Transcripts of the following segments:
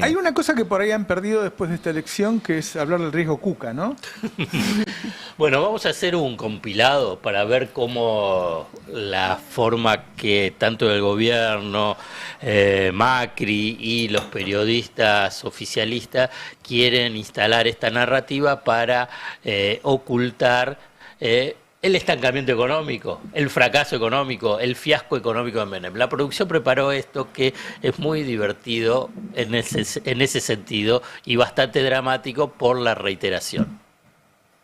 Hay una cosa que por ahí han perdido después de esta elección, que es hablar del riesgo Cuca, ¿no? Bueno, vamos a hacer un compilado para ver cómo la forma que tanto el gobierno, Macri y los periodistas oficialistas quieren instalar esta narrativa para ocultar el estancamiento económico, el fracaso económico, el fiasco económico de Menem. La producción preparó esto que es muy divertido en ese sentido y bastante dramático por la reiteración.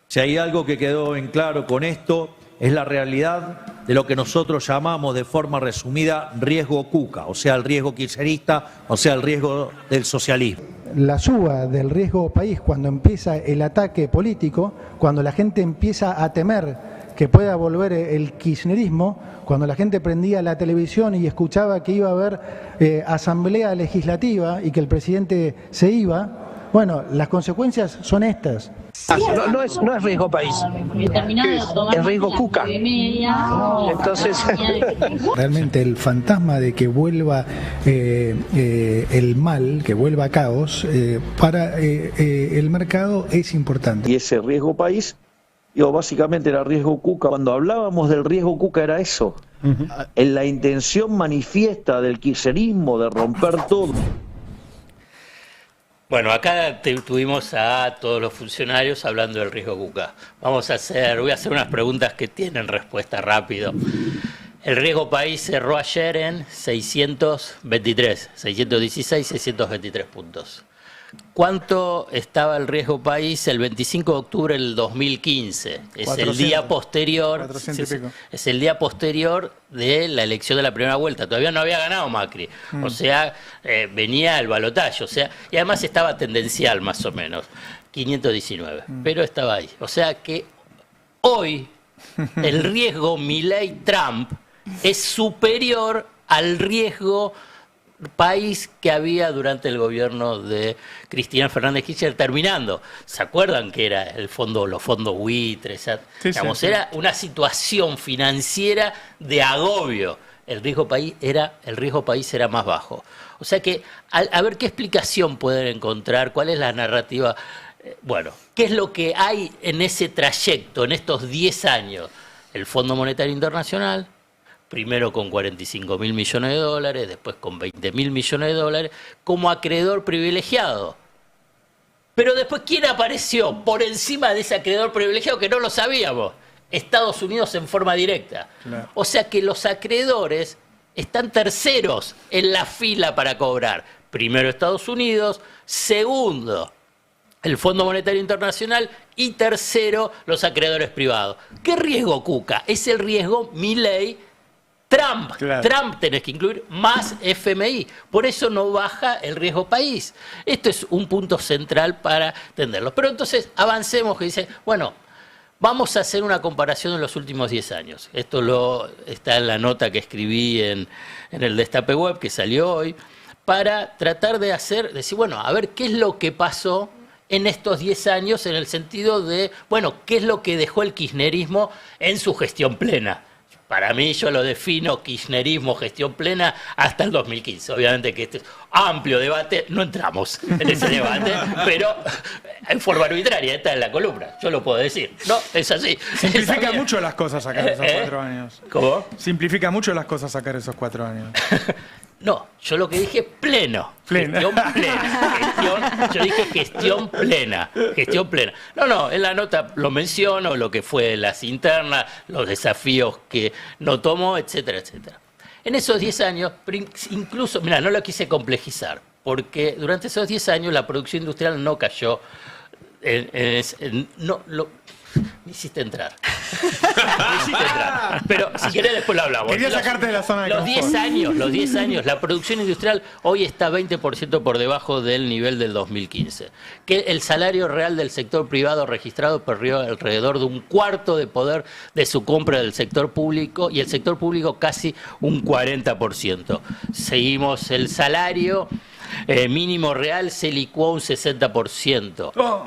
Si hay algo que quedó en claro con esto, es la realidad de lo que nosotros llamamos de forma resumida riesgo Cuca, o sea, el riesgo kirchnerista, o sea, el riesgo del socialismo. La suba del riesgo país cuando empieza el ataque político, cuando la gente empieza a temer que pueda volver el kirchnerismo, cuando la gente prendía la televisión y escuchaba que iba a haber asamblea legislativa y que el presidente se iba, bueno, las consecuencias son estas. No es riesgo país, es riesgo Cuca. Entonces, realmente el fantasma de que vuelva el mal, que vuelva caos, para el mercado es importante. Y ese riesgo país, básicamente era riesgo Cuca. Cuando hablábamos del riesgo Cuca era eso, en la intención manifiesta del kirchnerismo de romper todo. Bueno, acá tuvimos a todos los funcionarios hablando del riesgo Cuca. Voy a hacer unas preguntas que tienen respuesta rápido. El riesgo país cerró ayer en 623 puntos. ¿Cuánto estaba el riesgo país el 25 de octubre del 2015? Es 400, el día posterior. 400 y pico. Es el día posterior de la elección de la primera vuelta. Todavía no había ganado Macri. O sea, venía el balotaje. O sea, y además estaba tendencial más o menos. 519. Pero estaba ahí. O sea que hoy el riesgo Milei-Trump es superior al riesgo país que había durante el gobierno de Cristina Fernández Kirchner terminando. ¿Se acuerdan que era los fondos buitres? Digamos, sí. Era una situación financiera de agobio. El riesgo país era más bajo. O sea que, a ver qué explicación pueden encontrar, cuál es la narrativa. Bueno, ¿qué es lo que hay en ese trayecto, en estos 10 años? El Fondo Monetario Internacional, primero con 45.000 millones de dólares, después con 20.000 millones de dólares, como acreedor privilegiado. Pero después, ¿quién apareció por encima de ese acreedor privilegiado que no lo sabíamos? Estados Unidos en forma directa. Claro. O sea que los acreedores están terceros en la fila para cobrar. Primero Estados Unidos, segundo el Fondo Monetario Internacional y tercero los acreedores privados. ¿Qué riesgo Cuca? Es el riesgo Milei Trump. Claro. Trump tenés que incluir más FMI. Por eso no baja el riesgo país. Esto es un punto central para entenderlo. Pero entonces avancemos, que dice, bueno, vamos a hacer una comparación de los últimos 10 años. Esto está en la nota que escribí en el Destape Web, que salió hoy, para tratar de decir, bueno, a ver qué es lo que pasó en estos 10 años, en el sentido de, bueno, qué es lo que dejó el kirchnerismo en su gestión plena. Para mí, yo lo defino kirchnerismo, gestión plena, hasta el 2015. Obviamente que este es amplio debate, no entramos en ese debate, pero en forma arbitraria, está en la columna, yo lo puedo decir. No, es así. Simplifica mucho las cosas sacar esos 4 años. ¿Cómo? Simplifica mucho las cosas sacar esos 4 años. No, yo lo que dije pleno. Gestión plena. Yo dije gestión plena. Gestión plena. No, en la nota lo menciono, lo que fue las internas, los desafíos que no tomó, etcétera, etcétera. En esos 10 años, incluso, mira, no lo quise complejizar, porque durante esos 10 años la producción industrial no cayó. Me hiciste entrar. Pero si querés después lo hablamos. Quería sacarte de la zona de confort. Los 10 años, la producción industrial hoy está 20% por debajo del nivel del 2015. Que el salario real del sector privado registrado perdió alrededor de un cuarto de poder de su compra del sector público, y el sector público casi un 40%. Seguimos el salario mínimo real se licuó un 60%.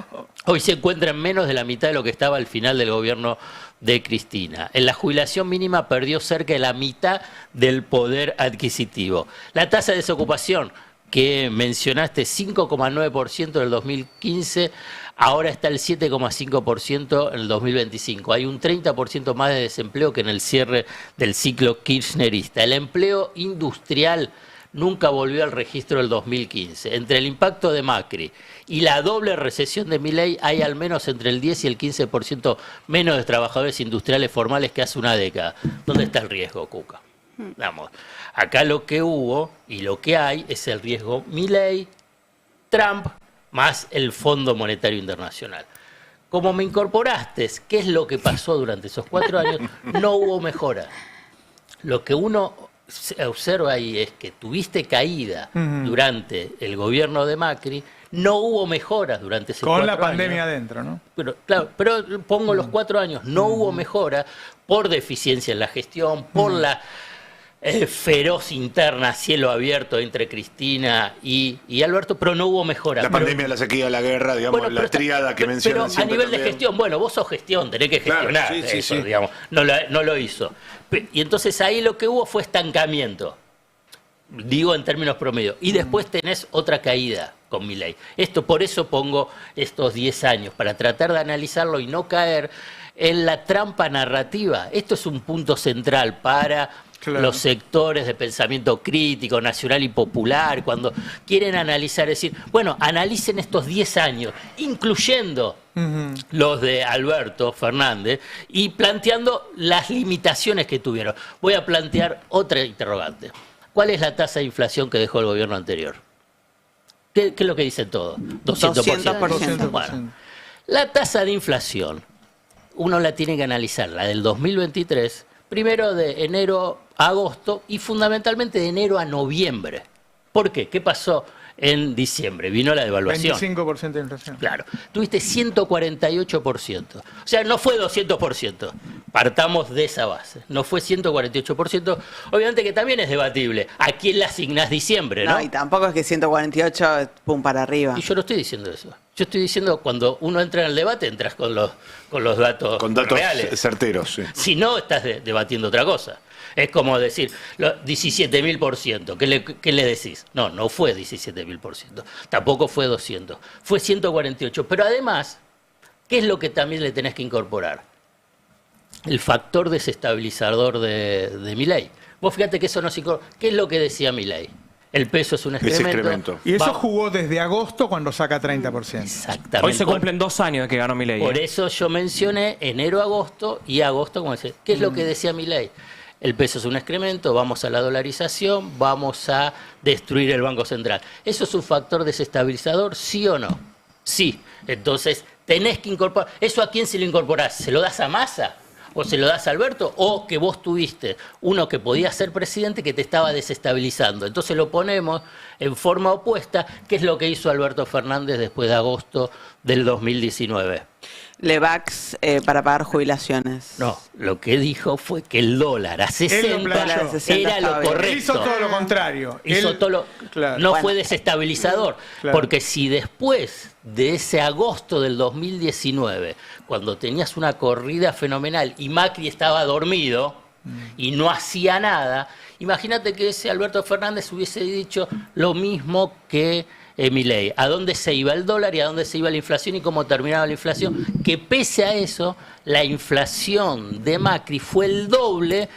Hoy se encuentra en menos de la mitad de lo que estaba al final del gobierno de Cristina. En la jubilación mínima perdió cerca de la mitad del poder adquisitivo. La tasa de desocupación que mencionaste, 5,9% en el 2015, ahora está el 7,5% en el 2025. Hay un 30% más de desempleo que en el cierre del ciclo kirchnerista. El empleo industrial nunca volvió al registro del 2015. Entre el impacto de Macri y la doble recesión de Milei hay al menos entre el 10 y el 15% menos de trabajadores industriales formales que hace una década. ¿Dónde está el riesgo, Cuca? Vamos, acá lo que hubo y lo que hay es el riesgo Milei, Trump, más el Fondo Monetario Internacional. Como me incorporaste, ¿qué es lo que pasó durante esos 4 años? No hubo mejora. Lo que uno observa ahí es que tuviste caída durante el gobierno de Macri, no hubo mejoras durante esos 4 años. Con la pandemia adentro, ¿no? Pero, claro, pero pongo los 4 años, no hubo mejora por deficiencia en la gestión, por la feroz interna, cielo abierto entre Cristina y Alberto, pero no hubo mejora. La pandemia, la sequía, la guerra, digamos, bueno, la triada que mencionan siempre. Pero a nivel de gestión, bueno, vos sos gestión, tenés que gestionar, claro, sí, eso, sí. digamos, no lo hizo. Y entonces ahí lo que hubo fue estancamiento, digo en términos promedio, y después tenés otra caída con Milei. Por eso pongo estos 10 años, para tratar de analizarlo y no caer en la trampa narrativa. Esto es un punto central para los sectores de pensamiento crítico, nacional y popular, cuando quieren analizar, decir, bueno, analicen estos 10 años, incluyendo los de Alberto Fernández, y planteando las limitaciones que tuvieron. Voy a plantear otra interrogante. ¿Cuál es la tasa de inflación que dejó el gobierno anterior? ¿Qué es lo que dicen todos? 200%. Bueno, la tasa de inflación, uno la tiene que analizar, la del 2023, primero de enero a agosto y fundamentalmente de enero a noviembre. ¿Por qué? ¿Qué pasó en diciembre? Vino la devaluación. 25% de inflación. Claro. Tuviste 148%. O sea, no fue 200%. Partamos de esa base. No fue 148%. Obviamente que también es debatible. ¿A quién le asignás diciembre, no? No, y tampoco es que 148, pum, para arriba. Y yo no estoy diciendo eso. Yo estoy diciendo, cuando uno entra en el debate, entras con los datos reales. Certeros, sí. Si no, estás debatiendo otra cosa. Es como decir, 17.000%. ¿Qué le decís? No fue 17.000%. Tampoco fue 200. Fue 148. Pero además, ¿qué es lo que también le tenés que incorporar? El factor desestabilizador de Milei. Vos fíjate que eso no se incorpora. ¿Qué es lo que decía Milei? El peso es un excremento. Y eso jugó desde agosto cuando saca 30%. Exactamente. Hoy se cumplen 2 años de que ganó Milei. Por eso yo mencioné enero-agosto y agosto, como decía. ¿Qué es lo que decía Milei? El peso es un excremento, vamos a la dolarización, vamos a destruir el Banco Central. ¿Eso es un factor desestabilizador, sí o no? Sí. Entonces, tenés que incorporar. ¿Eso a quién se lo incorporás? ¿Se lo das a Massa? ¿O se lo das a Alberto? ¿O que vos tuviste uno que podía ser presidente que te estaba desestabilizando? Entonces lo ponemos en forma opuesta, que es lo que hizo Alberto Fernández después de agosto del 2019. Levax para pagar jubilaciones. No, lo que dijo fue que el dólar a 60 era lo correcto. Hizo todo lo contrario. No fue desestabilizador. Porque si después de ese agosto del 2019, cuando tenías una corrida fenomenal y Macri estaba dormido y no hacía nada, imagínate que ese Alberto Fernández hubiese dicho lo mismo que Milei, a dónde se iba el dólar y a dónde se iba la inflación y cómo terminaba la inflación, que pese a eso, la inflación de Macri fue el doble,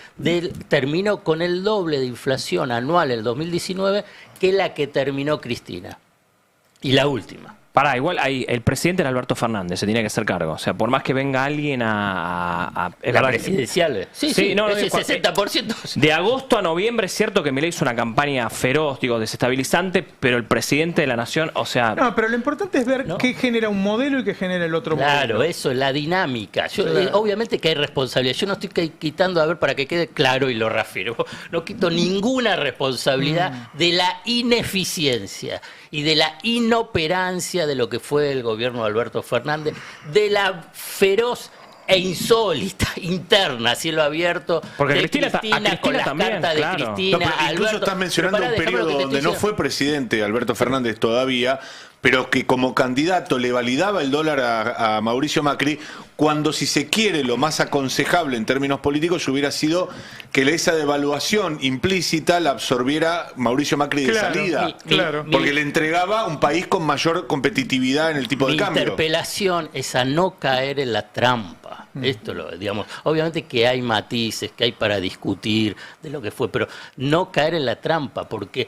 terminó con el doble de inflación anual en el 2019 que la que terminó Cristina. Y la última. Pará, igual el presidente era Alberto Fernández, se tiene que hacer cargo. O sea, por más que venga alguien ¿La presidencial? Sí, no, es el 60%. De agosto a noviembre es cierto que Milei hizo una campaña feroz, desestabilizante, pero el presidente de la nación, o sea... No, pero lo importante es ver qué genera un modelo y qué genera el otro modelo. Claro, eso, la dinámica. Obviamente que hay responsabilidad. Yo no estoy quitando, a ver, para que quede claro y lo reafirmo, no quito ninguna responsabilidad de la ineficiencia y de la inoperancia de lo que fue el gobierno de Alberto Fernández, de la feroz e insólita, interna, a cielo abierto. Porque de Cristina con las también, cartas claro. de Cristina, No, pero incluso Alberto, estás mencionando un periodo donde no fue presidente Alberto Fernández todavía, pero que como candidato le validaba el dólar a Mauricio Macri, cuando, si se quiere, lo más aconsejable en términos políticos hubiera sido que esa devaluación implícita la absorbiera Mauricio Macri de salida. Porque le entregaba un país con mayor competitividad en el tipo de cambio. Mi interpelación es a no caer en la trampa. Esto lo, digamos, obviamente que hay matices, que hay para discutir de lo que fue, pero no caer en la trampa, porque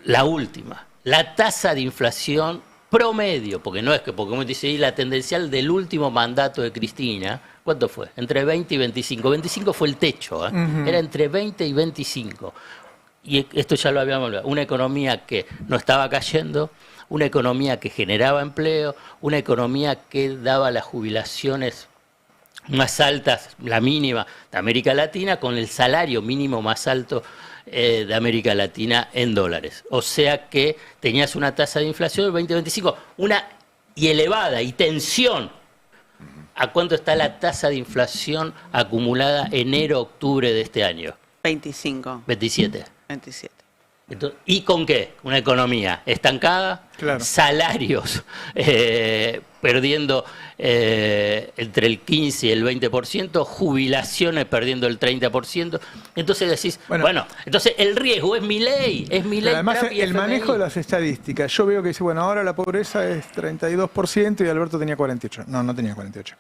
la última, la tasa de inflación promedio, porque no es que, porque como dice ahí, la tendencial del último mandato de Cristina, ¿cuánto fue? Entre 20 y 25. 25 fue el techo, era entre 20 y 25. Y esto ya lo habíamos hablado, una economía que no estaba cayendo, una economía que generaba empleo, una economía que daba las jubilaciones más altas, la mínima de América Latina, con el salario mínimo más alto de América Latina en dólares. O sea que tenías una tasa de inflación del 20-25, una y elevada, y tensión. ¿A cuánto está la tasa de inflación acumulada enero-octubre de este año? 25. 27. 27. Entonces, ¿y con qué? Una economía estancada, salarios perdiendo entre el 15 y el 20%, jubilaciones perdiendo el 30%. Entonces decís, bueno, entonces el riesgo es Milei, Además, el manejo de las estadísticas, yo veo que dice, bueno, ahora la pobreza es 32% y Alberto tenía 48%. No tenía 48%.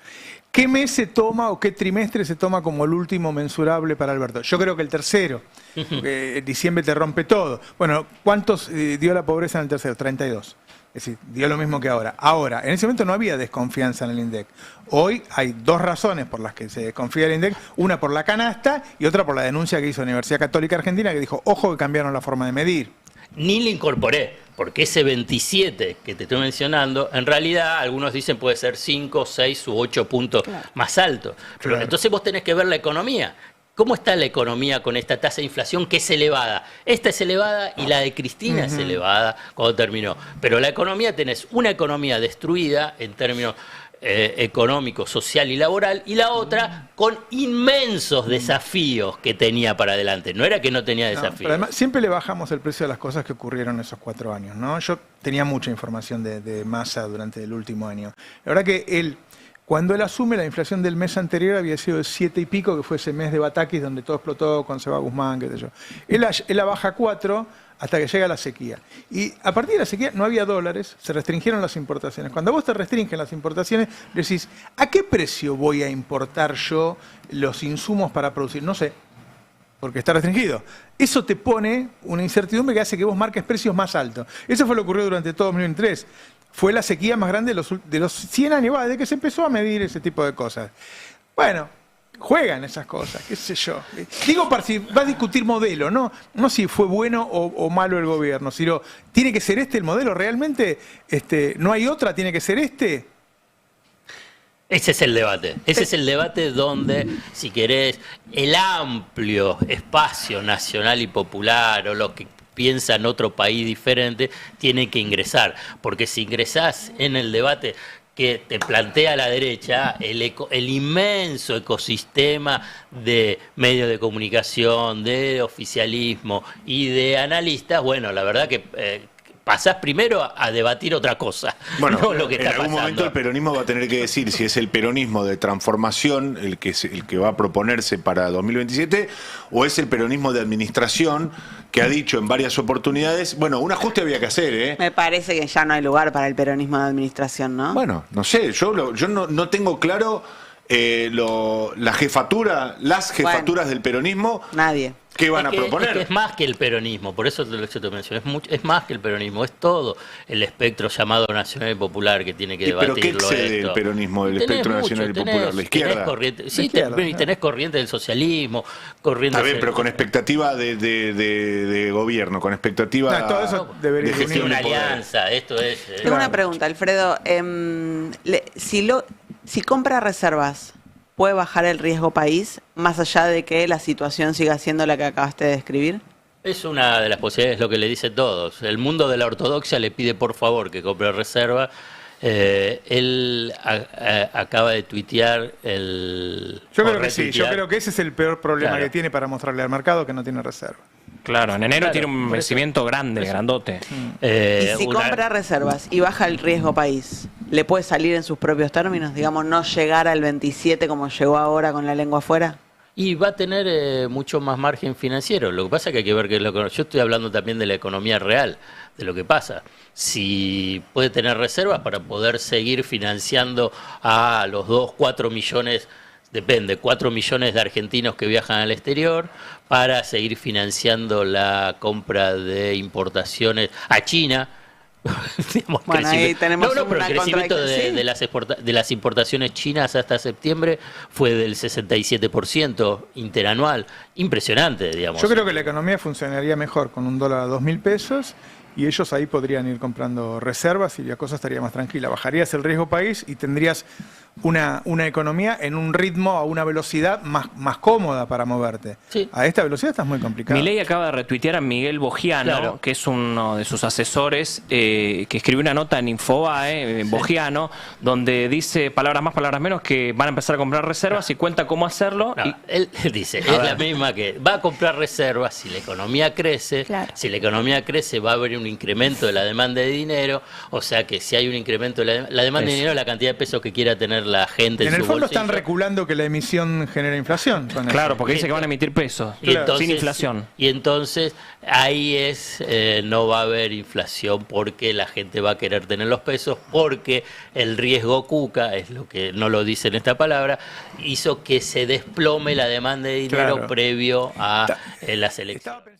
¿Qué mes se toma o qué trimestre se toma como el último mensurable para Alberto? Yo creo que el tercero, porque diciembre te rompe todo. Bueno, ¿cuántos dio la pobreza en el tercero? 32. Es decir, dio lo mismo que ahora. Ahora, en ese momento no había desconfianza en el INDEC. Hoy hay dos razones por las que se desconfía del INDEC. Una por la canasta y otra por la denuncia que hizo la Universidad Católica Argentina, que dijo, ojo que cambiaron la forma de medir. Ni le incorporé, porque ese 27 que te estoy mencionando, en realidad algunos dicen puede ser 5, 6 u 8 puntos más alto. Pero entonces vos tenés que ver la economía. ¿Cómo está la economía con esta tasa de inflación que es elevada? Esta es elevada y la de Cristina es elevada cuando terminó. Pero la economía, tenés una economía destruida en términos económico, social y laboral, y la otra con inmensos desafíos que tenía para adelante. No era que no tenía desafíos. Pero además, siempre le bajamos el precio de las cosas que ocurrieron esos 4 años, ¿no? Yo tenía mucha información de Massa durante el último año. La verdad que cuando él asume, la inflación del mes anterior había sido de 7 y pico, que fue ese mes de Batakis donde todo explotó con Seba Guzmán, qué sé yo. Él la baja a 4 hasta que llega la sequía. Y a partir de la sequía no había dólares, se restringieron las importaciones. Cuando vos te restringen las importaciones, decís, ¿a qué precio voy a importar yo los insumos para producir? No sé, porque está restringido. Eso te pone una incertidumbre que hace que vos marques precios más altos. Eso fue lo que ocurrió durante todo 2023. Fue la sequía más grande de los 100 años, desde que se empezó a medir ese tipo de cosas. Bueno, juegan esas cosas, qué sé yo. Digo, para si va a discutir modelo, no si fue bueno o malo el gobierno, sino, ¿tiene que ser este el modelo realmente? ¿No hay otra? ¿Tiene que ser este? Ese es el debate. Ese es el debate donde, si querés, el amplio espacio nacional y popular o lo que piensa en otro país diferente, tiene que ingresar. Porque si ingresás en el debate que te plantea la derecha, el inmenso ecosistema de medios de comunicación, de oficialismo y de analistas, bueno, la verdad que pasás primero a debatir otra cosa. Bueno, no lo que está en algún pasando. momento el peronismo va a tener que decir si es el peronismo de transformación el que va a proponerse para 2027 o es el peronismo de administración que ha dicho en varias oportunidades, bueno, un ajuste había que hacer, ¿eh? Me parece que ya no hay lugar para el peronismo de administración, ¿no? Bueno, no sé, yo no tengo claro las jefaturas del peronismo. Nadie. ¿Qué van a proponer? Es que es más que el peronismo, por eso te mencioné, es más que el peronismo, es todo el espectro llamado nacional y popular que tiene que debatirlo. ¿Pero qué excede el peronismo del espectro nacional y popular? ¿La izquierda? Tenés corriente del socialismo, corriente... Está bien, pero con expectativa de gobierno, con expectativa todo eso debería de gestión, una alianza, esto es... Tengo una pregunta, Alfredo. Si compra reservas, ¿puede bajar el riesgo país, más allá de que la situación siga siendo la que acabaste de describir? Es una de las posibilidades, lo que le dicen todos. El mundo de la ortodoxia le pide por favor que compre reserva Él acaba de tuitear el... Yo creo que sí, yo creo que ese es el peor problema que tiene para mostrarle al mercado, que no tiene reserva. Claro, en enero tiene un vencimiento grande, grandote. Y si compra reservas y baja el riesgo país, ¿le puede salir en sus propios términos? Digamos, no llegar al 27 como llegó ahora con la lengua afuera. Y va a tener mucho más margen financiero. Lo que pasa es que hay que ver que yo estoy hablando también de la economía real, de lo que pasa. Si puede tener reservas para poder seguir financiando a los 2, 4 millones, depende, 4 millones de argentinos que viajan al exterior, para seguir financiando la compra de importaciones a China. Digamos, bueno, ahí tenemos pero el crecimiento de las importaciones chinas hasta septiembre fue del 67% interanual. Impresionante, digamos. Yo creo que la economía funcionaría mejor con un dólar a 2.000 pesos y ellos ahí podrían ir comprando reservas y la cosa estaría más tranquila. Bajarías el riesgo país y tendrías una economía en un ritmo, a una velocidad más cómoda para moverte. Sí. A esta velocidad estás muy complicado. Milei acaba de retuitear a Miguel Bogiano, que es uno de sus asesores, que escribió una nota en Infobae, Bogiano, donde dice, palabras más, palabras menos, que van a empezar a comprar reservas y cuenta cómo hacerlo. Y él dice, es la misma que va a comprar reservas si la economía crece. Claro. Si la economía crece va a haber un incremento de la demanda de dinero. O sea que si hay un incremento de la demanda de dinero, la cantidad de pesos que quiera tener la gente en el fondo bolsillo. están reculando que la emisión genera inflación. Claro, porque dice que van a emitir pesos sin inflación. Y entonces ahí no va a haber inflación porque la gente va a querer tener los pesos, porque el riesgo Kuka, es lo que no lo dice en esta palabra, hizo que se desplome la demanda de dinero previo a las elecciones.